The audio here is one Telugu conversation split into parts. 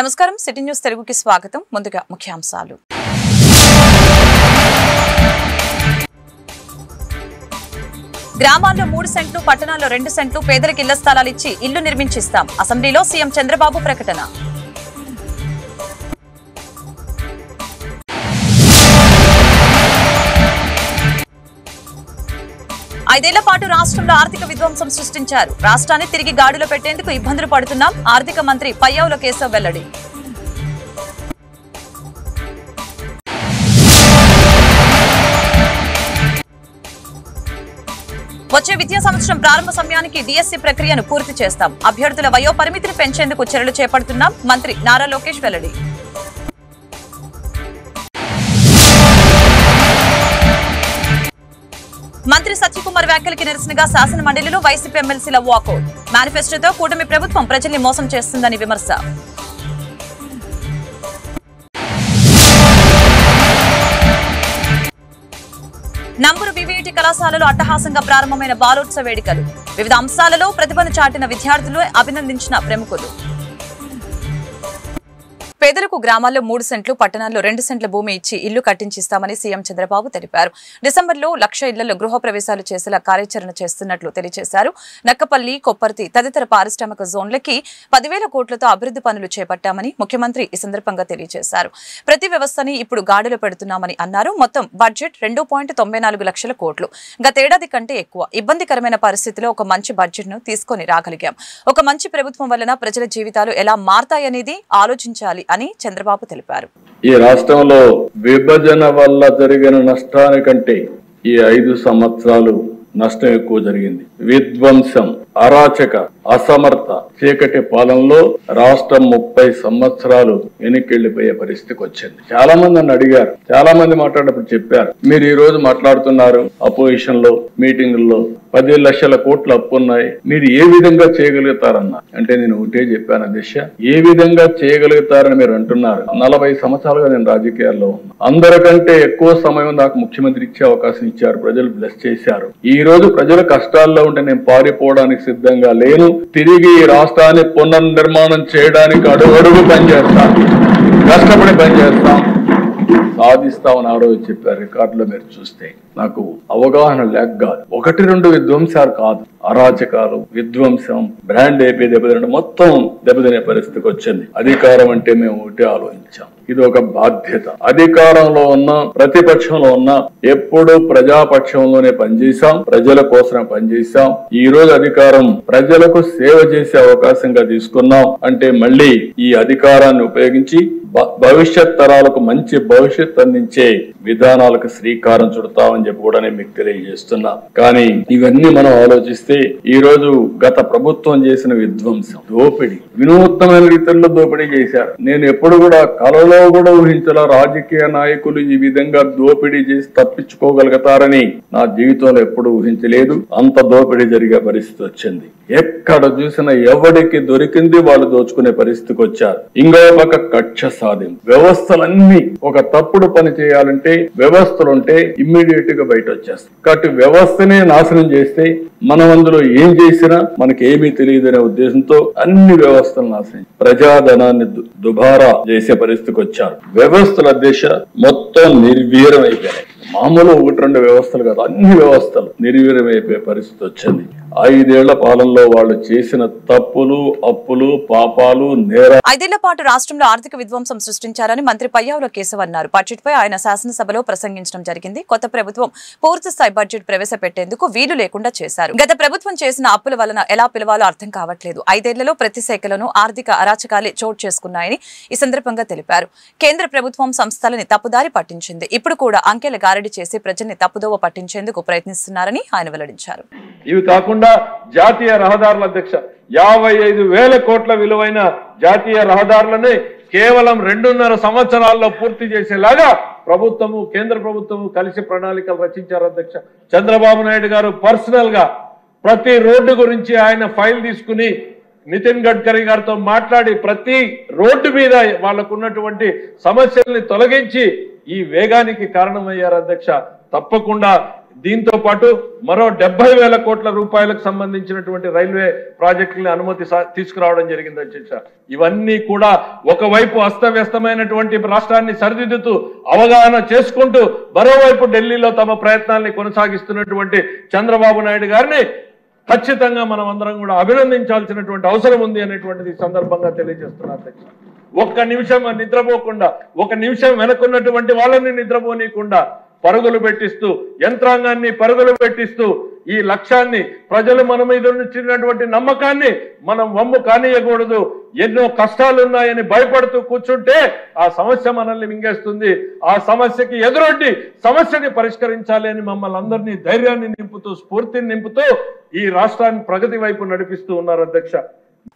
నమస్కారం సిటీ న్యూస్ తెలుగుకి స్వాగతం. ముందుగా ముఖ్యాంశాలు. గ్రామాల్లో 3 సెంట్లు, పట్టణాల్లో 2 సెంట్లు పేదలకు ఇళ్ల స్థలాలు ఇచ్చి ఇల్లు నిర్మించిస్తాం. అసెంబ్లీలో సీఎం చంద్రబాబు ప్రకటన. ఐదేళ్ల పాటు రాష్ట్రంలో ఆర్థిక విధ్వంసం సృష్టించారు. రాష్ట్రాన్ని తిరిగి గాడిలో పెట్టేందుకు ఇబ్బందులు పడుతున్నాం. ఆర్థిక మంత్రి పయ్యావుల కేశవ్ వెల్లడి. వచ్చే విద్యా సంవత్సరం ప్రారంభ సమయానికి డిఎస్సి ప్రక్రియను పూర్తి చేస్తాం. అభ్యర్థుల వయో పరిమితిని పెంచేందుకు చర్యలు చేపడుతున్నాం. మంత్రి నారా లోకేష్ వెల్లడి. మంత్రి సత్యకుమార్ వ్యాఖ్యలకి నిరసనగా శాసన మండలిలో వైసీపీ ఎమ్మెల్సీల వాకౌట్. మేనిఫెస్టోతో కూటమి ప్రభుత్వం ప్రజల్ని మోసం చేస్తుందని విమర్శ. నంబూరు వివిఐటి కళాశాలలో అట్టహాసంగా ప్రారంభమైన బాలోత్సవ వేడుకలు. వివిధ అంశాలలో ప్రతిభను చాటిన విద్యార్థులు అభినందించిన ప్రముఖులు. పేదలకు గ్రామాల్లో 3 సెంట్లు, పట్టణాల్లో 2 సెంట్ల భూమి ఇచ్చి ఇల్లు కట్టించిస్తామని సీఎం చంద్రబాబు తెలిపారు. డిసెంబర్లో 1,00,000 ఇళ్లలో గృహ ప్రవేశాలు చేసేలా కార్యాచరణ చేస్తున్నట్లు తెలియజేశారు. నక్కపల్లి, కొప్పర్తి తదితర పారిశ్రామిక జోన్లకి 10,000 కోట్లతో అభివృద్ధి పనులు చేపట్టామని ముఖ్యమంత్రి ఈ సందర్భంగా తెలియజేశారు. ప్రతి వ్యవస్థని ఇప్పుడు గాడిలో పెడుతున్నామని అన్నారు. మొత్తం బడ్జెట్ 2.94 లక్షల కోట్లు. గతేడాది కంటే ఎక్కువ. ఇబ్బందికరమైన పరిస్థితిలో ఒక మంచి బడ్జెట్ ను తీసుకొని రాగలిగాం. ఒక మంచి ప్రభుత్వం వలన ప్రజల జీవితాలు ఎలా మారతాయనేది ఆలోచించాలి అని చంద్రబాబు తెలిపారు. ఈ రాష్ట్రంలో విభజన వల్ల జరిగిన నష్టానికంటే ఈ 5 సంవత్సరాలు నష్టం ఎక్కువ జరిగింది. విధ్వంసం, అరాచక, అసమర్థ చీకటి పాలనలో రాష్ట్రం 30 సంవత్సరాలు వెనక్కిళ్లిపోయే పరిస్థితికి వచ్చింది. చాలా మంది నన్ను అడిగారు, చాలా మంది మాట్లాడేటప్పుడు చెప్పారు, మీరు ఈ రోజు మాట్లాడుతున్నారు అపోజిషన్ లో మీటింగుల్లో 10 లక్షల కోట్ల అప్పు ఉన్నాయి, మీరు ఏ విధంగా చేయగలుగుతారన్న అంటే నేను ఒకటే చెప్పాను, దిశ ఏ విధంగా చేయగలుగుతారని మీరు అంటున్నారు. 40 సంవత్సరాలుగా నేను రాజకీయాల్లో ఉన్నా. అందరికంటే ఎక్కువ సమయం నాకు ముఖ్యమంత్రి ఇచ్చే అవకాశం ఇచ్చారు. ప్రజలు బ్లెస్ చేశారు. ఈ రోజు ప్రజలు కష్టాల్లో ఉంటే నేను పారిపోవడానికి సిద్ధంగా లేను. తిరిగి ఈ రాష్ట్రాన్ని పునర్నిర్మాణం చేయడానికి అడుగడుగు పనిచేస్తాం, కష్టపడి పనిచేస్తాం, సాధిస్తామని ఆ రోజు చెప్పారు. రికార్డులో మీరు చూస్తే నాకు అవగాహన లేక కాదు, 1-2 విధ్వంసాలు కాదు, అరాచకాలు, విధ్వంసం, బ్రాండ్ ఏపీ దెబ్బతిన మొత్తం దెబ్బతినే పరిస్థితికి వచ్చింది. అధికారం అంటే మేము ఒకటి ఆలోచించాం, ఇది ఒక బాధ్యత. అధికారంలో ఉన్న ప్రతిపక్షంలో ఉన్న ఎప్పుడు ప్రజాపక్షంలోనే పనిచేశాం, ప్రజల కోసం పనిచేశాం. ఈ రోజు అధికారం ప్రజలకు సేవ చేసే అవకాశంగా తీసుకున్నాం అంటే మళ్ళీ ఈ అధికారాన్ని ఉపయోగించి భవిష్యత్ తరాలకు మంచి భవిష్యత్ అందించే విధానాలకు శ్రీకారం చుడతామని చెప్పి కూడా నేను మీకు తెలియజేస్తున్నా. కానీ ఇవన్నీ మనం ఆలోచిస్తే ఈ రోజు గత ప్రభుత్వం చేసిన విధ్వంసం, దోపిడీ, వినూత్నమైన రీతిలో దోపిడీ చేశారు. నేను ఎప్పుడు కూడా కలలో కూడా ఊహించలా రాజకీయ నాయకులు ఈ విధంగా దోపిడీ చేసి తప్పించుకోగలుగుతారని నా జీవితంలో ఎప్పుడు ఊహించలేదు. అంత దోపిడీ జరిగే పరిస్థితి వచ్చింది. ఎక్కడ చూసినా ఎవరికి దొరికింది వాళ్ళు దోచుకునే పరిస్థితికి వచ్చారు. ఇంకో పక్క కక్ష సాధింపు. వ్యవస్థలన్నీ ఒక తప్పుడు పని చేయాలంటే వ్యవస్థలుంటే ఇమ్మీడియట్ గా బయట వచ్చేస్తాయి. కాబట్టి వ్యవస్థనే నాశనం చేస్తే మనం అందులో ఏం చేసినా మనకి ఏమీ తెలియదనే ఉద్దేశంతో అన్ని వ్యవస్థలు నాశనం, ప్రజాధనాన్ని దుబారా చేసే పరిస్థితికి వచ్చారు. వ్యవస్థల దిశ మొత్తం నిర్వీర్యం అయిపోయాయి. మామూలు 1-2 వ్యవస్థలు కాదు, అన్ని వ్యవస్థలు నిర్వీర్యమైపోయే పరిస్థితి వచ్చింది. 5 ఏళ్ల పాలనలో వాళ్ళు చేసిన తప్పులు, అప్పులు, పాపాలు, నేరాలు. 5 ఏళ్ల పాటు రాష్ట్రంలో ఆర్థిక విధ్వంసం సృష్టించారని మంత్రి పయ్యావుల కేశవ్ అన్నారు. బడ్జెట్ పై ఆయన శాసనసభలో ప్రసంగించడం జరిగింది. కొత్త ప్రభుత్వం పూర్తి స్థాయి బడ్జెట్ ప్రవేశపెట్టేందుకు వీలు లేకుండా చేశారు. గత ప్రభుత్వం చేసిన అప్పుల వలన ఎలా పిలవాలో అర్థం కావట్లేదు. 5 ఏళ్లలో ప్రతి శాఖలోనూ ఆర్థిక అరాచకాలే చోటు చేసుకున్నాయని ఈ సందర్భంగా తెలిపారు. కేంద్ర ప్రభుత్వం సంస్థలని తప్పుదారి పట్టించింది. ఇప్పుడు కూడా అంకెల గారడి చేసి ప్రజల్ని తప్పుదోవ పట్టించేందుకు ప్రయత్నిస్తున్నారని ఆయన వెల్లడించారు. ఇవి కాకుండా జాతీయ రహదారుల అధ్యక్ష 55,000 కోట్ల విలువైన జాతీయ రహదారులని కేవలం 2.5 సంవత్సరాల్లో పూర్తి చేసేలాగా ప్రభుత్వము, కేంద్ర ప్రభుత్వము కలిసి ప్రణాళికలు రచించారు అధ్యక్ష. చంద్రబాబు నాయుడు గారు పర్సనల్ గా ప్రతి రోడ్డు గురించి ఆయన ఫైల్ తీసుకుని నితిన్ గడ్కరీ గారితో మాట్లాడి ప్రతి రోడ్డు మీద వాళ్ళకున్నటువంటి సమస్యల్ని తొలగించి ఈ వేగానికి కారణమయ్యారు అధ్యక్ష. తప్పకుండా దీంతో పాటు మరో 70,000 కోట్ల రూపాయలకు సంబంధించినటువంటి రైల్వే ప్రాజెక్టులని అనుమతి తీసుకురావడం జరిగింది అధ్యక్ష. ఇవన్నీ కూడా ఒకవైపు అస్తవ్యస్తమైనటువంటి రాష్ట్రాన్ని సరిదిద్దుతూ అవగాహన చేసుకుంటూ మరోవైపు ఢిల్లీలో తమ ప్రయత్నాల్ని కొనసాగిస్తున్నటువంటి చంద్రబాబు నాయుడు గారిని ఖచ్చితంగా మనం అందరం కూడా అభినందించాల్సినటువంటి అవసరం ఉంది అనేటువంటిది సందర్భంగా తెలియజేస్తున్నారు అధ్యక్ష. ఒక్క నిమిషం నిద్రపోకుండా, ఒక నిమిషం వెనకున్నటువంటి వాళ్ళని నిద్రపోనీయకుండా పరుగులు పెట్టిస్తూ, యంత్రాంగాన్ని పరుగులు పెట్టిస్తూ ఈ లక్ష్యాన్ని, ప్రజలు మన మీద ఉంచినటువంటి నమ్మకాన్ని మనం వమ్ము కానియకూడదు. ఎన్నో కష్టాలు ఉన్నాయని భయపడుతూ కూర్చుంటే ఆ సమస్య మనల్ని మింగేస్తుంది. ఆ సమస్యకి ఎదురొడ్డి సమస్యని పరిష్కరించాలి అని మమ్మల్ని అందరినీ ధైర్యాన్ని నింపుతూ, స్ఫూర్తిని నింపుతూ ఈ రాష్ట్రాన్ని ప్రగతి వైపు నడిపిస్తూ ఉన్నారు అధ్యక్ష.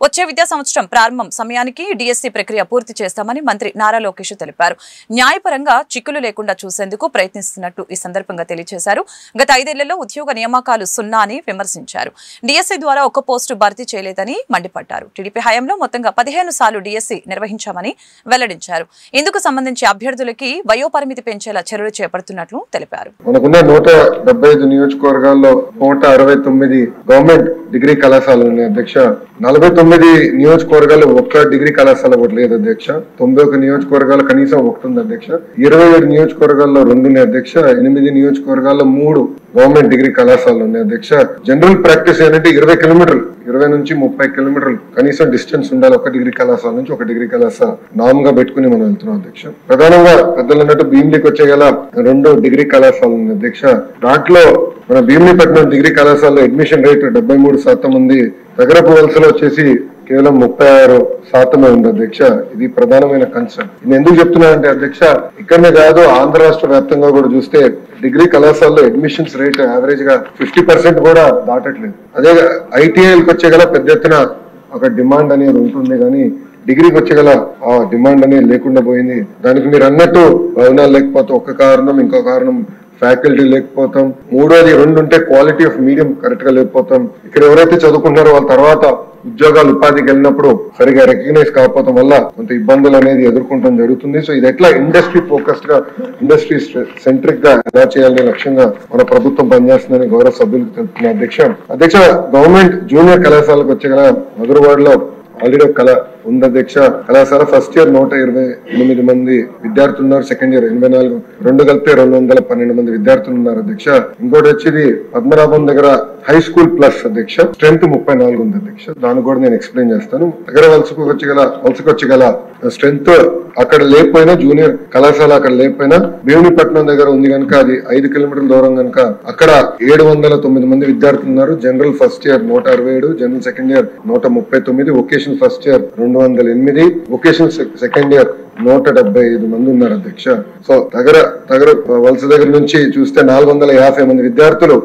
వచ్చే విద్యా సంవత్సరం ప్రారంభం సమయానికి డిఎస్సి ప్రక్రియ పూర్తి చేస్తామని మంత్రి నారా లోకేష్ తెలిపారు. న్యాయపరంగా చిక్కులు లేకుండా చూసేందుకు ప్రయత్నిస్తున్నట్టు ఈ సందర్భంగా తెలియజేశారు. గత 5 ఏళ్లలో ఉద్యోగ నియామకాలు 0 అని విమర్శించారు. డిఎస్సి ద్వారా ఒక్క పోస్టు భర్తీ చేయలేదని మండిపడ్డారు. టీడీపీ హయాంలో మొత్తంగా 15 సార్లు డిఎస్సి నిర్వహించామని వెల్లడించారు. ఇందుకు సంబంధించి అభ్యర్థులకి వయోపరిమితి పెంచేలా చర్యలు చేపడుతున్నట్లు తెలిపారు. మనకున్న 175 నియోజకవర్గాల్లో 169 గవర్నమెంట్ డిగ్రీ కళాశాలలు ఉన్నాయి అధ్యక్ష. 49 నియోజకవర్గాలు ఒక్క డిగ్రీ కళాశాల కూడా లేదు అధ్యక్ష. 91 నియోజకవర్గాలు కనీసం ఒకటి ఉంది అధ్యక్ష. 27 నియోజకవర్గాల్లో 2 ఉన్నాయి అధ్యక్ష. 8 నియోజకవర్గాల్లో 3 గవర్నమెంట్ డిగ్రీ కళాశాలలు ఉన్నాయి అధ్యక్ష. జనరల్ ప్రాక్టీస్ ఏంటంటే 20 కిలోమీటర్లు, 20 నుంచి 30 కిలోమీటర్లు కనీసం డిస్టెన్స్ ఉండాలి ఒక డిగ్రీ కళాశాల నుంచి ఒక డిగ్రీ కళాశాల నామ్ గా పెట్టుకుని మనం వెళ్తున్నాం అధ్యక్ష. ప్రధానంగా పెద్దలు అన్నట్టు భీమిలికి వచ్చే గల 2 డిగ్రీ కళాశాలలు ఉన్నాయి అధ్యక్ష. దాంట్లో మన భీమిలిపట్నం డిగ్రీ కళాశాలలో అడ్మిషన్ రేట్ 73% ఉంది. నగరపు వలసలో వచ్చేసి కేవలం 36% ఉంది అధ్యక్ష. ఇది ప్రధానమైన కన్సర్న్. నేను ఎందుకు చెప్తున్నానంటే అధ్యక్ష, ఇక్కడనే కాదు ఆంధ్ర రాష్ట్ర వ్యాప్తంగా కూడా చూస్తే డిగ్రీ కళాశాలలో అడ్మిషన్స్ రేట్ యావరేజ్ గా 50% కూడా దాటట్లేదు. అదే ఐటీఐలకు వచ్చే గల పెద్ద ఎత్తున ఒక డిమాండ్ అనేది ఉంటుంది, కానీ డిగ్రీకి వచ్చే గల ఆ డిమాండ్ అనేది లేకుండా పోయింది. దానికి మీరు అన్నట్టు భవనాలు లేకపోతే ఒక కారణం, ఇంకో కారణం ఫ్యాకల్టీ లేకపోతాం, 3వది 2 ఉంటే క్వాలిటీ ఆఫ్ మీడియం కరెక్ట్ గా లేకపోతాం. ఇక్కడ ఎవరైతే చదువుకుంటారో వాళ్ళ తర్వాత ఉద్యోగాలు ఉపాధికి వెళ్ళినప్పుడు సరిగా రికగ్నైజ్ కాకపోవడం వల్ల కొంత ఇబ్బందులు అనేది ఎదుర్కొంటం జరుగుతుంది. సో ఇది ఎట్లా ఇండస్ట్రీ ఫోకస్డ్ గా, ఇండస్ట్రీ సెంట్రిక్ గా ఎలా చేయాలనే లక్ష్యంగా మన ప్రభుత్వం పనిచేస్తుందని గౌరవ సభ్యులకు తెలుపుతున్న అధ్యక్ష. గవర్నమెంట్ జూనియర్ కళాశాలకు వచ్చే గల మధురవాడలో ఆల్రెడీ ఒక కళ ఉంది అధ్యక్ష. కళాశాల ఫస్ట్ ఇయర్ 128 మంది విద్యార్థులు ఉన్నారు. సెకండ్ ఇయర్ 84, 2 కలిపితే 212 మంది విద్యార్థులు ఉన్నారు అధ్యక్ష. ఇంకోటి వచ్చేది పద్మనాభం దగ్గర హై స్కూల్ ప్లస్ అధ్యక్ష, స్ట్రెంత్ 34 ఉంది అధ్యక్ష. దాన్ని కూడా నేను ఎక్స్ప్లెయిన్ చేస్తాను. దగ్గర వలసకొచ్చి గల స్ట్రెంత్ అక్కడ లేకపోయినా, జూనియర్ కళాశాల అక్కడ లేకపోయినా భీమిలిపట్నం దగ్గర ఉంది కనుక అది 5 కిలోమీటర్ల దూరం కనుక అక్కడ 709 మంది విద్యార్థులు ఉన్నారు. General first year 167, general second year 139, vocational first year 208, vocational second year 175 మంది ఉన్నారు అధ్యక్ష. సో దగ్గర వలస దగ్గర నుంచి చూస్తే 450 మంది విద్యార్థులు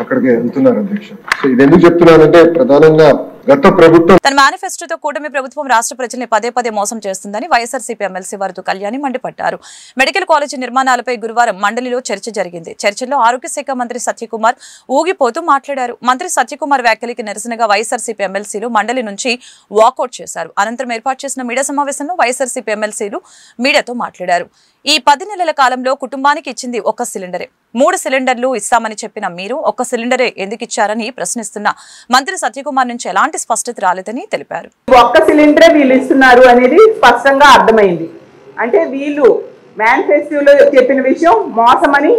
అక్కడికి వెళ్తున్నారు అధ్యక్ష. సో ఇది ఎందుకు చెప్తున్నానంటే ప్రధానంగా గత ప్రభుత్వం తన మేనిఫెస్టోతో కూటమి ప్రభుత్వం రాష్ట్ర ప్రజల్ని పదే మోసం చేస్తుందని వైఎస్ఆర్సీపీ ఎమ్మెల్సీ వరదు కళ్యాణి మండిపడ్డారు. మెడికల్ కాలేజీ నిర్మాణాలపై గురువారం మండలిలో చర్చ జరిగింది. చర్చలో ఆరోగ్య శాఖ మంత్రి సత్యకుమార్ ఊగిపోతూ మాట్లాడారు. మంత్రి సత్యకుమార్ వ్యాఖ్యలకి నిరసనగా వైఎస్ఆర్సీపీ ఎమ్మెల్సీలు మండలి నుంచి వాకౌట్ చేశారు. అనంతరం ఏర్పాటు చేసిన మీడియా సమావేశంలో వైఎస్ఆర్సీపీ ఎమ్మెల్సీలు మీడియాతో మాట్లాడారు. ఈ 10 నెలల కాలంలో కుటుంబానికి ఇచ్చింది 1 సిలిండరే, 3 సిలిండర్లు ఇస్తామని చెప్పిన మీరు 1 సిలిండరే ఎందుకు ఇచ్చారని ప్రశ్నిస్తున్న మంత్రి సత్యకుమార్ నుంచి ఎలాంటి స్పష్టత రాలేదని తెలిపారు. 1 సిలిండరే వీళ్ళు ఇస్తున్నారు అనేది స్పష్టంగా అర్థమైంది. అంటే వీళ్ళు మేనిఫెస్టోలో చెప్పిన విషయం మోసమని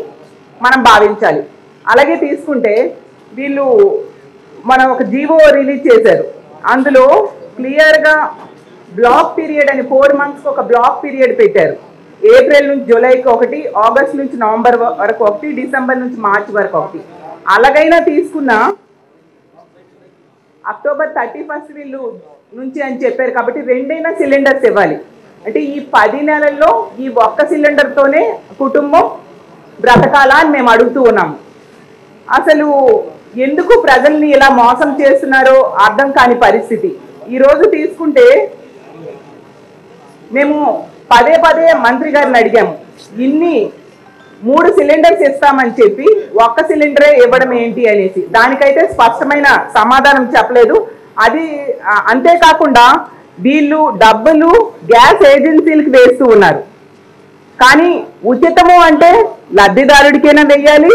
మనం భావించాలి. అలాగే తీసుకుంటే వీళ్ళు మనం ఒక జీవో రిలీజ్ చేశారు. అందులో క్లియర్గా బ్లాక్ పీరియడ్ అని 4 months ఒక బ్లాక్ పీరియడ్ పెట్టారు. ఏప్రిల్ నుంచి జూలైకి 1, ఆగస్ట్ నుంచి నవంబర్ వరకు 1, డిసెంబర్ నుంచి మార్చి వరకు 1. అలాగైనా తీసుకున్న అక్టోబర్ 31 వీళ్ళు నుంచి అని చెప్పారు కాబట్టి 2 సిలిండర్స్ ఇవ్వాలి. అంటే ఈ 10 నెలల్లో ఈ 1 సిలిండర్తోనే కుటుంబం బ్రతకాలా అని మేము అడుగుతూ ఉన్నాము. అసలు ఎందుకు ప్రజల్ని ఇలా మోసం చేస్తున్నారో అర్థం కాని పరిస్థితి. ఈరోజు తీసుకుంటే మేము పదే మంత్రి గారిని అడిగాము, ఇన్ని 3 సిలిండర్స్ ఇస్తామని చెప్పి 1 సిలిండరే ఇవ్వడం ఏంటి అనేసి. దానికైతే స్పష్టమైన సమాధానం చెప్పలేదు. అది అంతేకాకుండా వీళ్ళు డబ్బులు గ్యాస్ ఏజెన్సీలకు వేస్తూ ఉన్నారు. కానీ ఉచితము అంటే లబ్ధిదారుడికైనా వెయ్యాలి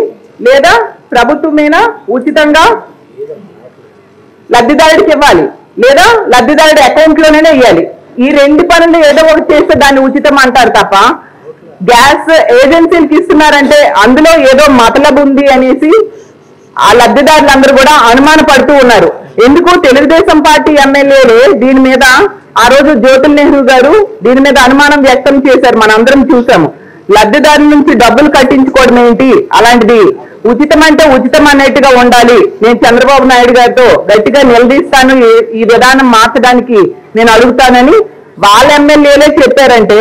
లేదా ప్రభుత్వమేనా ఉచితంగా లబ్ధిదారుడికి ఇవ్వాలి, లేదా లబ్ధిదారుడి అకౌంట్ లోనే ఇవ్వాలి. ఈ రెండు పనులు ఏదో ఒకటి చేస్తే దాన్ని ఉచితం అంటారు తప్ప, గ్యాస్ ఏజెన్సీలకు ఇస్తున్నారంటే అందులో ఏదో మతలబు ఉంది అనేసి ఆ లబ్ధిదారులందరూ కూడా అనుమాన పడుతూ ఉన్నారు. ఎందుకు తెలుగుదేశం పార్టీ ఎమ్మెల్యేలే దీని మీద ఆ రోజు జ్యోతుల్ నెహ్రూ గారు దీని మీద అనుమానం వ్యక్తం చేశారు, మనందరం చూసాము. లబ్ధిదారుల నుంచి డబ్బులు కట్టించుకోవడం ఏంటి, అలాంటిది ఉచితం అంటే ఉచితం అన్నట్టుగా ఉండాలి. నేను చంద్రబాబు నాయుడు గారితో గట్టిగా నిలదీస్తాను, ఈ విధానం మార్చడానికి నేను అడుగుతానని వాళ్ళ ఎమ్మెల్యేలే చెప్పారంటే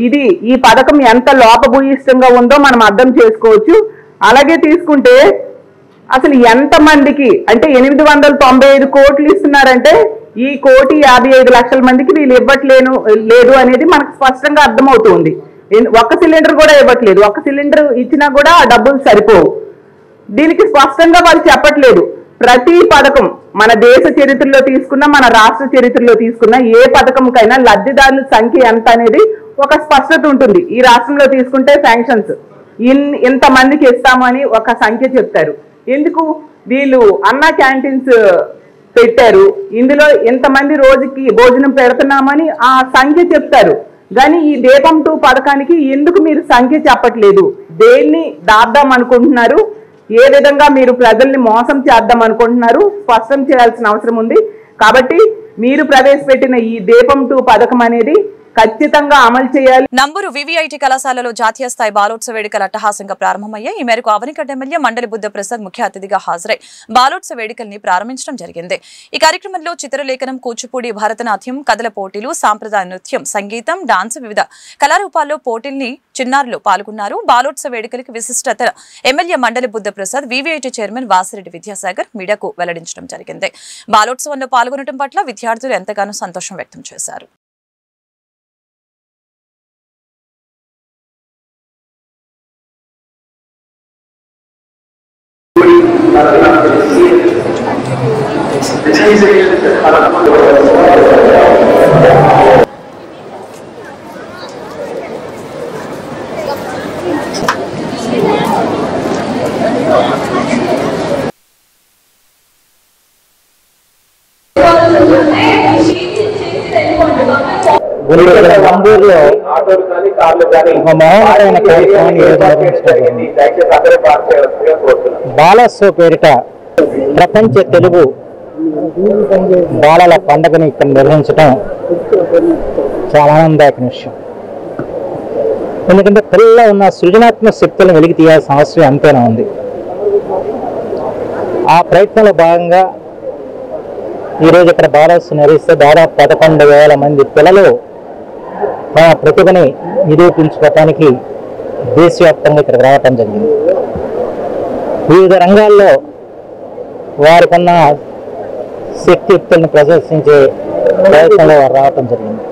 ఇది ఈ పథకం ఎంత లోపభూయిష్టంగా ఉందో మనం అర్థం చేసుకోవచ్చు. అలాగే తీసుకుంటే అసలు ఎంత మందికి అంటే 895 కోట్లు ఇస్తున్నారంటే ఈ 1,55,00,000 మందికి వీళ్ళు లేదు అనేది మనకు స్పష్టంగా అర్థమవుతుంది. ఒక్క సిలిండర్ కూడా ఇవ్వట్లేదు, ఒక్క సిలిండర్ ఇచ్చినా కూడా ఆ డబ్బులు సరిపోవు. దీనికి స్పష్టంగా వాళ్ళు చెప్పట్లేదు. ప్రతి పథకం మన దేశ చరిత్రలో తీసుకున్నా మన రాష్ట్ర చరిత్రలో తీసుకున్నా ఏ పథకంకైనా లబ్ధిదారుల సంఖ్య ఎంత అనేది ఒక స్పష్టత ఉంటుంది. ఈ రాష్ట్రంలో తీసుకుంటే శాంక్షన్స్ ఇంతమందికి ఇస్తామని ఒక సంఖ్య చెప్తారు. ఎందుకు వీళ్ళు అన్నా క్యాంటీన్స్ పెట్టారు, ఇందులో ఎంతమంది రోజుకి భోజనం పెడుతున్నామని ఆ సంఖ్య చెప్తారు. కానీ ఈ దీపం 2 పథకానికి ఎందుకు మీరు సంఖ్య చెప్పట్లేదు? దేన్ని దాద్దాం అనుకుంటున్నారు? ఏ విధంగా మీరు ప్రజల్ని మోసం చేద్దాం అనుకుంటున్నారు? స్పష్టం చేయాల్సిన అవసరం ఉంది. కాబట్టి మీరు ప్రవేశపెట్టిన ఈ దీపం 2 పథకం అనేది ఖచ్చితంగా అమలు చేయాలి. నంబూరు వివిఐటి కళాశాలలో జాతీయ స్థాయి బాలోత్సవ వేడుకలు అట్టహాసంగా ప్రారంభమయ్యాయి. ఈ మేరకు అవనిగడ్డ ఎమ్మెల్యే మండలి బుద్ధ ప్రసాద్ ముఖ్య అతిథిగా హాజరై బాలోత్సవ వేడుకల్ని ప్రారంభించడం జరిగింది. ఈ కార్యక్రమంలో చిత్రలేఖనం, కూచిపూడి, భరతనాట్యం, కథల పోటీలు, సాంప్రదాయ నృత్యం, సంగీతం, డాన్స్, వివిధ కళారూపాల్లో పోటీల్ని చిన్నారులు పాల్గొన్నారు. బాలోత్సవ వేడుకలకు విశిష్టత ఎమ్మెల్యే మండలి బుద్ధ ప్రసాద్, వివిఐటి చైర్మన్ వాసిరెడ్డి విద్యాసాగర్ మీడియాకు వెల్లడించడం జరిగింది. బాలోత్సవంలో పాల్గొనడం పట్ల విద్యార్థులు ఎంతగానో సంతోషం వ్యక్తం చేశారు. నంబూరులో మహోన్నతమైన కార్యక్రమాన్ని బాలోత్సవ పేరిట ప్రపంచ తెలుగు బాలల పండుగని ఇక్కడ నిర్వహించడం చాలా ఆనందదాయకమైన విషయం. ఎందుకంటే పిల్లల్లో ఉన్న సృజనాత్మక శక్తులను వెలికి తీయాల్సిన అవసరం అంతేనా ఉంది. ఆ ప్రయత్నంలో భాగంగా ఈరోజు ఇక్కడ బాలోత్సవం నిర్వహిస్తే దాదాపు 11,000 మంది పిల్లలు తమ ప్రతిభని నిరూపించుకోవటానికి దేశవ్యాప్తంగా ఇక్కడికి రావటం జరిగింది. వివిధ రంగాల్లో వారికున్న శక్తియుక్తులను ప్రదర్శించే ప్రయత్నంలో వారు రావటం జరిగింది.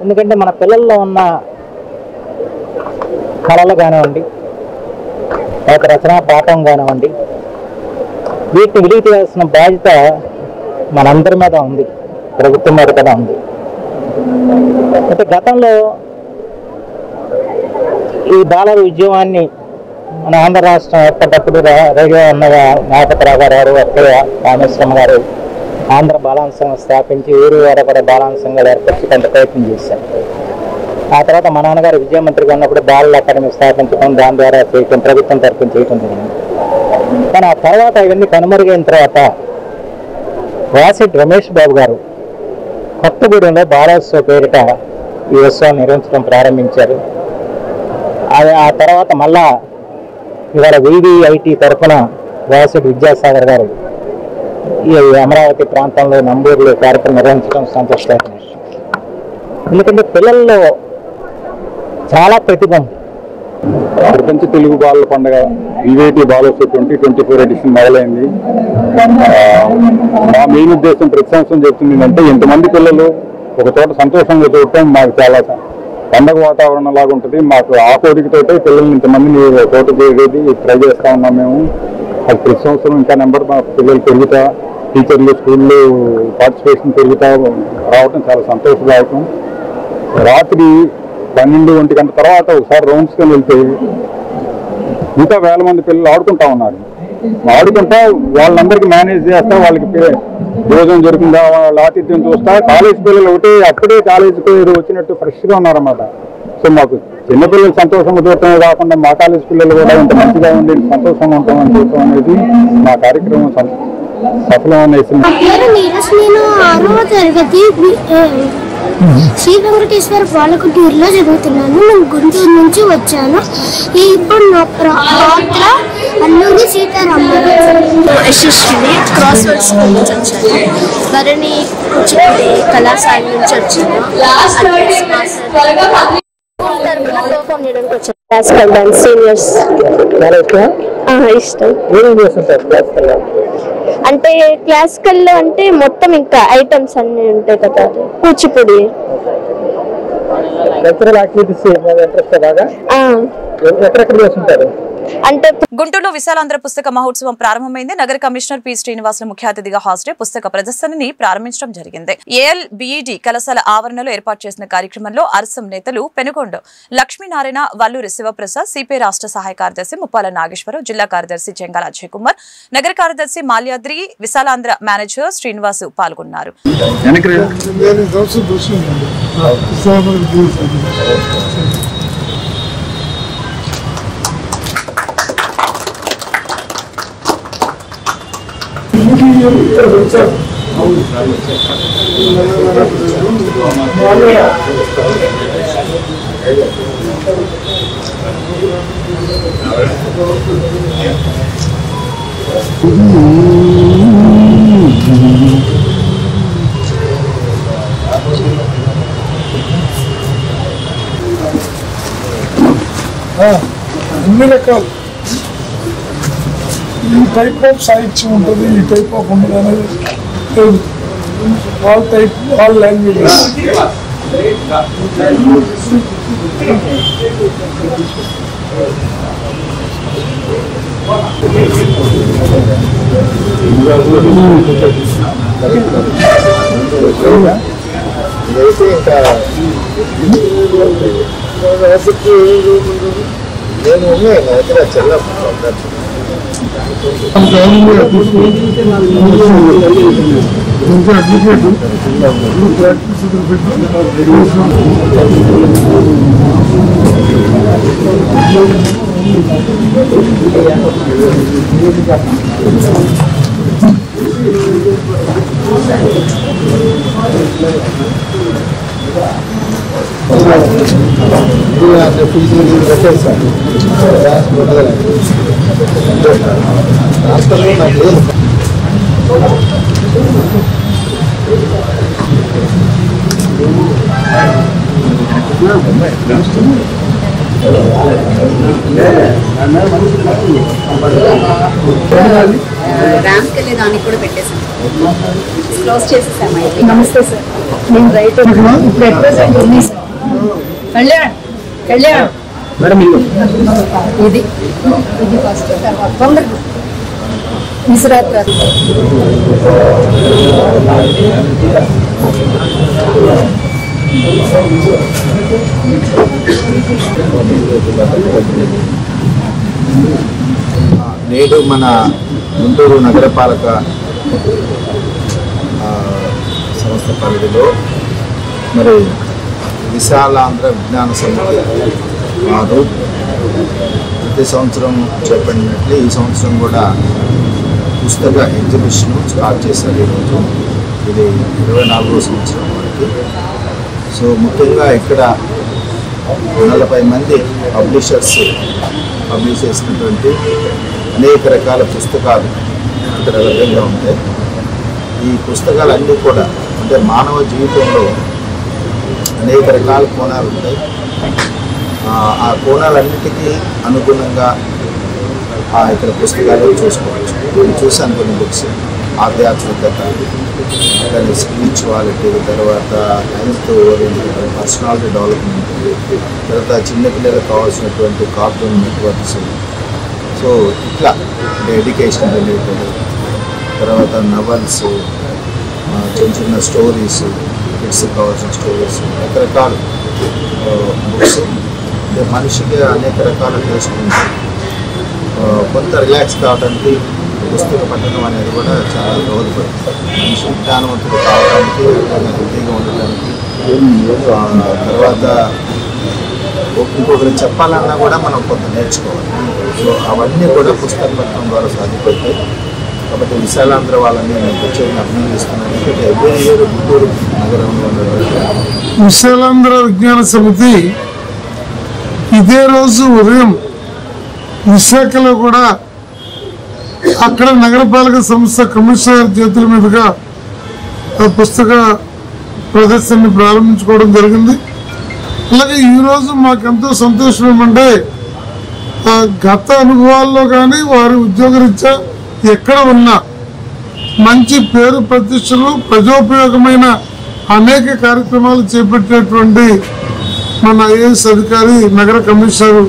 ఎందుకంటే మన పిల్లల్లో ఉన్న కళలు కానివ్వండి, ఒక రచనా పాఠం కానివ్వండి, వీటిని వెలికి తీయాల్సిన బాధ్యత మనందరి మీద ఉంది, ప్రభుత్వం మీద కూడా ఉంది. అయితే గతంలో ఈ బాలల ఉద్యమాన్ని మన ఆంధ్ర రాష్ట్రం ఏర్పడ్డప్పుడు రేడియో అన్నగా నాగపతిరావు గారు, అక్కయ్య రామేశ్వరం గారు ఆంధ్ర బాలాంశ సంఘం స్థాపించి ఊరు వారు కూడా బాలాంశ సంఘాలు ఏర్పరిచి కొంత ప్రయత్నం చేశారు. ఆ తర్వాత మా నాన్నగారు విద్యామంత్రిగా ఉన్నప్పుడు బాలల అకాడమీ స్థాపించడం, దాని ద్వారా చేయటం, ప్రభుత్వం తరఫున చేయటం జరిగింది. కానీ ఆ తర్వాత ఇవన్నీ కనుమరుగైన తర్వాత వాసిరెడ్డి రమేష్ బాబు గారు కొత్తగూడెంలో బాలోత్సవ పేరిట ఈ ఉత్సవాన్ని నిర్వహించడం ప్రారంభించారు. ఆ తర్వాత మళ్ళా ఇవాళ వివిఐటి తరఫున వాసిరెడ్డి విద్యాసాగర్ గారు ఈ అమరావతి ప్రాంతంలో నంబూరులో కార్యక్రమం నిర్వహించడం సంతోషకరమైన విషయం. ఎందుకంటే పిల్లల్లో చాలా ప్రతిభ ఉంది. ప్రపంచ తెలుగు బాలల పండుగ వివిఐటి బాలోత్సవ 2024 ఎడిషన్ మొదలైంది. మా మెయిన్ ఉద్దేశం ప్రతి సంవత్సరం చెప్తుంది ఏంటంటే ఇంతమంది పిల్లలు ఒక చోట సంతోషంగా చూడటం మాకు చాలా పండగ వాతావరణం లాగా ఉంటుంది. మాకు ఆ కోరికతోటే పిల్లల్ని ఇంతమందిని చోట చేసేది ట్రై చేస్తా ఉన్నాం మేము. అది ప్రతి సంవత్సరం ఇంకా నెంబర్ మా పిల్లలు పెరుగుతా, టీచర్లు స్కూల్లో పార్టిసిపేషన్ పెరుగుతా రావటం చాలా సంతోషదాయకం. రాత్రి 12 గంటల తర్వాత ఒకసారి రౌండ్స్గా వెళ్తే ఇంకా వేల మంది పిల్లలు ఆడుకుంటా ఉన్నారు. ఆడుకుంటా వాళ్ళందరికీ మేనేజ్ చేస్తా, వాళ్ళకి భోజనం జరుగుతుందా, వాళ్ళ ఆతిథ్యం చూస్తా. కాలేజ్ పిల్లలు ఒకటి అప్పుడే కాలేజీకి వచ్చినట్టు ఫ్రెష్గా ఉన్నారన్నమాట. సో మాకు చిన్నపిల్లలు సంతోషంగా చూడటమే కాకుండా మా కాలేజ్ పిల్లలు కూడా ఇంత మంచిగా ఉండి సంతోషంగా ఉంటామని చూడటం అనేది మా కార్యక్రమం సఫలం అనేసి. నేను 6వ తరగతి శ్రీ వెంకటేశ్వర పాలకుటూరులో చదువుతున్నాను. నేను గుంటూరు నుంచి వచ్చాను. ఇప్పుడు నా పాత్ర అల్లూరి సీతారామరాజు. యశస్విని క్రాస్ వర్డ్ స్కూల్ నుంచి వచ్చాను. భరణి కూచిపూడి కళాశాల నుంచి వచ్చాను. పర్ఫామ్ చేయడానికి వచ్చాను. క్లాసికల్ డాన్స్ సీనియర్స్ ఇష్టం. అంటే క్లాసికల్ లో అంటే మొత్తం ఇంకా ఐటమ్స్ అన్ని ఉంటాయి కదా. కూచిపూడి అంటే గుంటూరులో విశాలాంధ్ర పుస్తక మహోత్సవం ప్రారంభమైంది. నగర కమిషనర్ పి శ్రీనివాసులు ముఖ్య అతిథిగా హాజరై పుస్తక ప్రదర్శనని ప్రారంభించడం జరిగింది. ఏఎల్ బిఈడి కళాశాల ఆవరణలో ఏర్పాటు చేసిన కార్యక్రమంలో అర్సం నేతలు పెనుగొండ లక్ష్మీనారాయణ, వల్లూరి శివప్రసాద్, సిపిఐ రాష్ట్ర సహాయ కార్యదర్శి ముప్పాల నాగేశ్వరరావు, జిల్లా కార్యదర్శి చెంగాల అజయ్ కుమార్, నగర కార్యదర్శి మాల్యాద్రి, విశాలాంధ్ర మేనేజర్ శ్రీనివాసు పాల్గొన్నారు. అన్ని రకాలు ఈ టైప్ ఆఫ్ సాహిత్యం ఉంటుంది, ఈ టైప్ ఆఫ్ ఉండదు అనేది లేదు. All type all languages. నేను ఉన్నాయి నా దగ్గర చెల్లె ర్యాంప్ కెళ్ళే దానికి కూడా పెట్టేసాం, క్లోజ్ చేసేసాం. నమస్తే సార్, నేను రైట్ ఇప్పుడు అడ్వర్టైజ్ ఉంది సార్. కళ్యాణ్ కళ్యాణ్ మేడం ఇది ఫస్ట్ తొందర విశ్రాత్ గారు. నేడు మన గుంటూరు నగరపాలక సంస్థ పరిధిలో మరి విశాలాంధ్ర విజ్ఞాన సమితి వారు ప్రతి సంవత్సరం చెప్పినట్లు ఈ సంవత్సరం కూడా పుస్తక ఎగ్జిబిషన్ స్టార్ట్ చేశారు. ఈరోజు ఇది 24వ సంవత్సరం వరకు. సో ముఖ్యంగా ఇక్కడ 40 మంది పబ్లిషర్స్ పబ్లిష్ చేసినటువంటి అనేక రకాల పుస్తకాలు ఇక్కడ లభ్యంగా ఉంటాయి. ఈ పుస్తకాలన్నీ కూడా అంటే మానవ జీవితంలో అనేక రకాల కోణాలు ఉంటాయి. ఆ కోణాలన్నిటికీ అనుగుణంగా ఇక్కడ పుస్తకాలు చూసుకోవచ్చు. నేను చూశాను కొన్ని బుక్స్, ఆధ్యాత్మికత, కానీ స్పిరిచువాలిటీ, తర్వాత హెల్త్ ఓరియంటెడ్, పర్సనాలిటీ డెవలప్మెంట్, తర్వాత చిన్నపిల్లలకు కావాల్సినటువంటి కార్టూన్ నెట్వర్క్స్. సో ఇట్లా ఎడ్యుకేషన్ రిలేటెడ్, తర్వాత నవల్స్, చిన్న చిన్న స్టోరీస్, కిడ్స్కి కావాల్సిన స్టోరీస్, రకరకాల బుక్స్. అంటే మనిషికి అనేక రకాల టేస్ట్ ఉంటాయి. కొంత రిలాక్స్ కావడానికి పుస్తక పఠనం అనేది కూడా చాలా దోహదపడుతుంది. మనిషి జ్ఞానవంతుడు కావడానికి, హెల్తీగా ఉండటానికి, తర్వాత ఇంకొకరు చెప్పాలన్నా కూడా మనం కొంత నేర్చుకోవాలి. సో అవన్నీ కూడా పుస్తక పఠనం ద్వారా సాధ్యపడతాయి. కాబట్టి విశాలాంధ్ర వాళ్ళని నేను ప్రత్యేకంగా అభినందిస్తున్నాను. ఎందుకంటే ఎవ్రీ ఇయర్ గుంటూరు నగరంలో ఉన్నటువంటి విశాలాంధ్ర విజ్ఞాన సమితి ఇదే రోజు ఉదయం విశాఖలో కూడా అక్కడ నగరపాలక సంస్థ కమిషనర్ చేతుల మీదుగా పుస్తక ప్రదర్శనని ప్రారంభించుకోవడం జరిగింది. అలాగే ఈరోజు మాకెంతో సంతోషం ఏమంటే గత అనుభవాల్లో కానీ వారి ఉద్యోగరీత్యా ఎక్కడ ఉన్నా మంచి పేరు ప్రతిష్టలు, ప్రజోపయోగమైన అనేక కార్యక్రమాలు చేపట్టేటువంటి మన ఐఏఎస్ అధికారి నగర కమిషనర్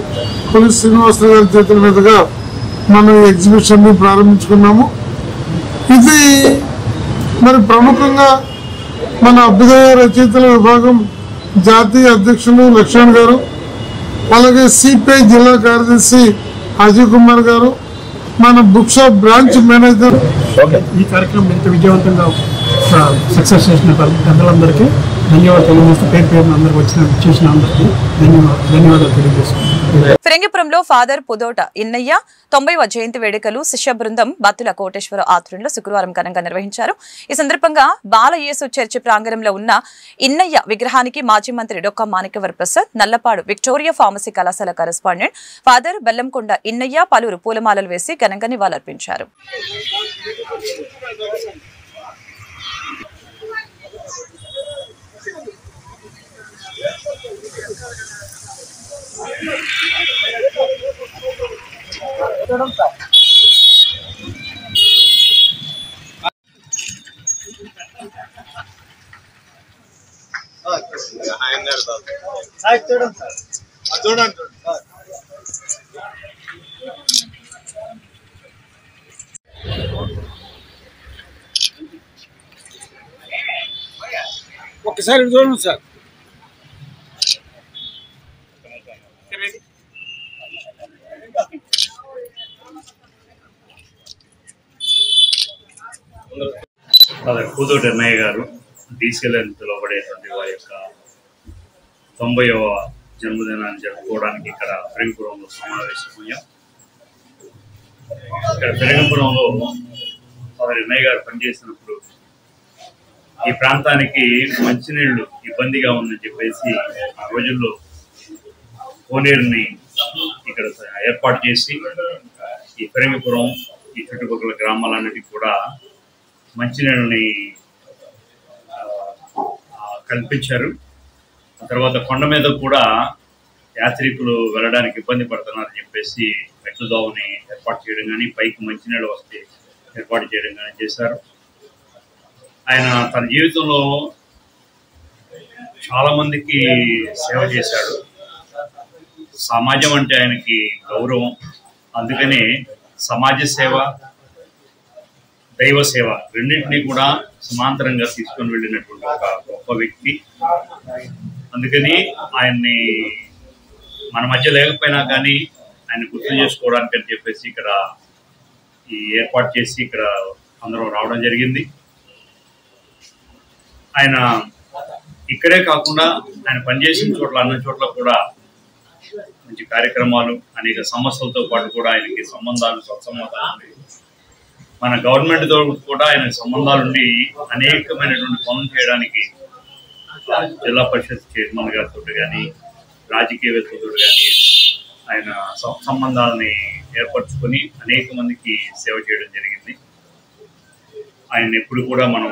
పోలీస్ శ్రీనివాసరావు గారి చేతుల మీదుగా మనం ఈ ఎగ్జిబిషన్ ని ప్రారంభించుకున్నాము. ఇది మరి ప్రముఖంగా మన అభ్యుదయ రచయితల విభాగం జాతీయ అధ్యక్షులు లక్ష్మణ్ గారు, అలాగే సిపిఐ జిల్లా కార్యదర్శి అజయ్ కుమార్ గారు, మన బుక్ షాప్ బ్రాంచ్ మేనేజర్. ఈ కార్యక్రమం ఎంత విజయవంతంగా సక్సెస్ చేసిన పెద్దలందరికీ ధన్యవాదాలు తెలియజేస్తూ పేరు పేరున అందరికి చేసిన అందరికీ ధన్యవాదాలు తెలియజేస్తున్నాను. ఫిరంగిపురంలో ఫాదర్ పుదోట ఇన్నయ్య 90వ జయంతి వేడుకలు శిష్య బృందం బత్తుల కోటేశ్వర ఆధ్వర్యంలో శుక్రవారం ఘనంగా నిర్వహించారు. ఈ సందర్భంగా బాలయేసు చర్చి ప్రాంగణంలో ఉన్న ఇన్నయ్య విగ్రహానికి మాజీ మంత్రి డొక్క మాణిక్యవర ప్రసాద్, నల్లపాడు విక్టోరియా ఫార్మసీ కళాశాల కరెస్పాండెంట్ ఫాదర్ బెల్లంకొండ ఇన్నయ్య పలువురు పూలమాలలు వేసి ఘనంగా నివాళులర్పించారు. ఒకసారి చూడండి సార్. పుదోటి అన్నయ్య గారు డీసీఎల్ అని పిలువబడేటువంటి వారి యొక్క 90వ జన్మదినాన్ని జరుపుకోవడానికి ఇక్కడ ఫిరంగిపురంలో సమావేశమయ్యాం. ఇక్కడ ఫిరంగిపురంలో వారి అన్నయ్య గారు పనిచేసినప్పుడు ఈ ప్రాంతానికి మంచినీళ్లు ఇబ్బందిగా ఉందని చెప్పేసి ఆ రోజుల్లో కోనేరుని ఇక్కడ ఏర్పాటు చేసి ఈ ఫిరంగిపురం ఈ చుట్టుపక్కల గ్రామాలన్నిటికీ కూడా మంచినీళ్ళని కల్పించారు. ఆ తర్వాత కొండ మీద కూడా యాత్రికులు వెళ్ళడానికి ఇబ్బంది పడుతున్నారని చెప్పేసి మెట్లు దోవని ఏర్పాటు చేయడం కానీ, పైకి మంచినీళ్ళు వస్తే ఏర్పాటు చేయడం కానీ చేశారు. ఆయన తన జీవితంలో చాలా మందికి సేవ చేశాడు. సమాజం అంటే ఆయనకి గౌరవం. అందుకనే సమాజ సేవ, దైవ సేవ రెండింటినీ కూడా సమాంతరంగా తీసుకొని వెళ్ళినటువంటి ఒక గొప్ప వ్యక్తి. అందుకని ఆయన్ని మన మధ్య లేకపోయినా కానీ ఆయన గుర్తు చేసుకోవడానికి అని చెప్పేసి ఇక్కడ ఈ ఏర్పాటు చేసి ఇక్కడ అందరం రావడం జరిగింది. ఆయన ఇక్కడే కాకుండా ఆయన పనిచేసిన చోట్ల అన్ని చోట్ల కూడా మంచి కార్యక్రమాలు, అనేక సమస్యలతో పాటు కూడా ఆయనకి సంబంధాలు, సత్సంబంధాలు, మన గవర్నమెంట్తో కూడా ఆయన సంబంధాలుండి అనేకమైనటువంటి పనులు చేయడానికి జిల్లా పరిషత్ చైర్మన్ గారితో కానీ, రాజకీయవేత్తలతో కానీ ఆయన సంబంధాలని ఏర్పరచుకొని అనేక మందికి సేవ చేయడం జరిగింది. ఆయన ఎప్పుడు కూడా మనం